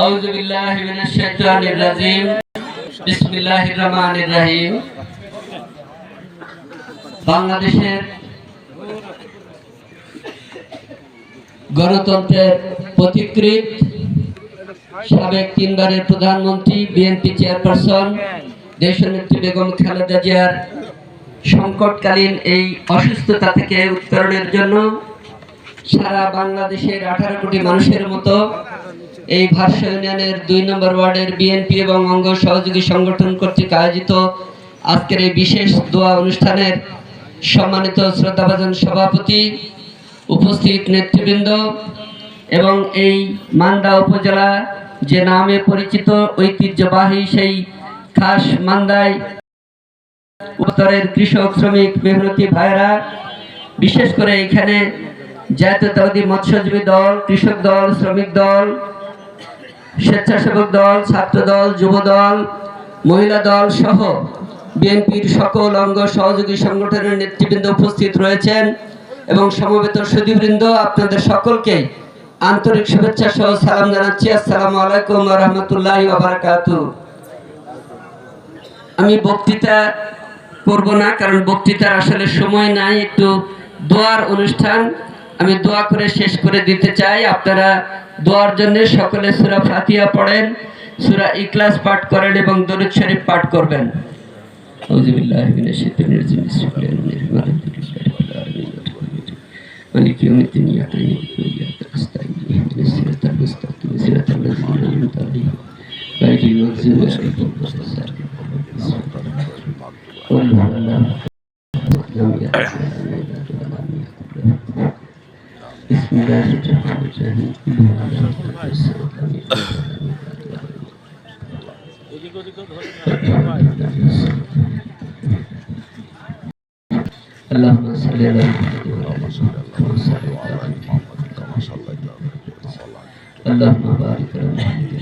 আউযু বিল্লাহি মিনাশ শাইতানির রাজিম। বিসমিল্লাহির রহমানির রহিম। বাংলাদেশের গণতন্ত্রের পথিকৃৎ সাবেক তিনবারের প্রধানমন্ত্রী, বিএনপি চেয়ারপারসন দেশনেত্রী বেগম খালেদা জিয়ার সংকটকালীন এই অসুস্থতা থেকে উত্তরণের জন্য সারা বাংলাদেশের 18 কোটি মানুষের মতো এই ভারসা ইউনিয়নের 2 নম্বর ওয়ার্ডের বিএনপি এবং অঙ্গ সহযোগী সংগঠন কর্তৃক আয়োজিত আজকের এই বিশেষ দোয়া অনুষ্ঠানের সম্মানিত শ্রদ্ধাভাজন সভাপতি, উপস্থিত নেতৃবৃন্দ এবং এই মান্দা উপজেলা যে নামে পরিচিত ঐতিহ্যবাহী সেই খাস মান্দায় উত্তরের কৃষক, শ্রমিক, মেহনতি ভাইরা, বিশেষ করে এখানে জাতীয়তাবাদী মৎস্যজীবী দল, কৃষক দল, শ্রমিক দল, স্বেচ্ছাসেবক দল, ছাত্র দল, যুব দল, মহিলা দল সহ বিএনপির সকল অঙ্গ সহযোগী সংগঠনের নেতৃবৃন্দ উপস্থিত রয়েছেন এবং সমবেত সুধীবৃন্দ, আপনাদের সকলকে আন্তরিক শুভেচ্ছা সহ সালাম জানাচ্ছি। আসসালামু আলাইকুম ওয়া রাহমাতুল্লাহি ওয়া বারাকাতুহু। আমি বক্তৃতা করব না, কারণ বক্তৃতার আসলে সময় নাই, একটু দোয়ার অনুষ্ঠান। আমি দোয়া করে শেষ করে দিতে চাই। আপনারা দোয়ার জন্য সকলে সূরা ফাতিহা পড়েন, সূরা ইখলাস পাঠ করেন এবং দরুদ শরীফ পাঠ করবেন। আউযু বিল্লাহি মিনাশ শাইতানির রাজিম। বিসমিল্লাহির রহমানির রহিম। মালিকি ইয়াউমিদ্দিন। ইয়াকা না'বুদু ওয়া ইয়াকা নাস্তাঈন। ইহদিনাস সিরাতাল মুস্তাকিম। সিরাতাল লাযীনা আন'আমতা আলাইহিম গায়রিল মাগযূবি আলাইহিম ওয়া লাদ-দাল্লিন। اللهم صل على محمد وعلى اللهم بارك على محمد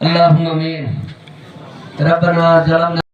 اللهم امين. ربنا ظلمنا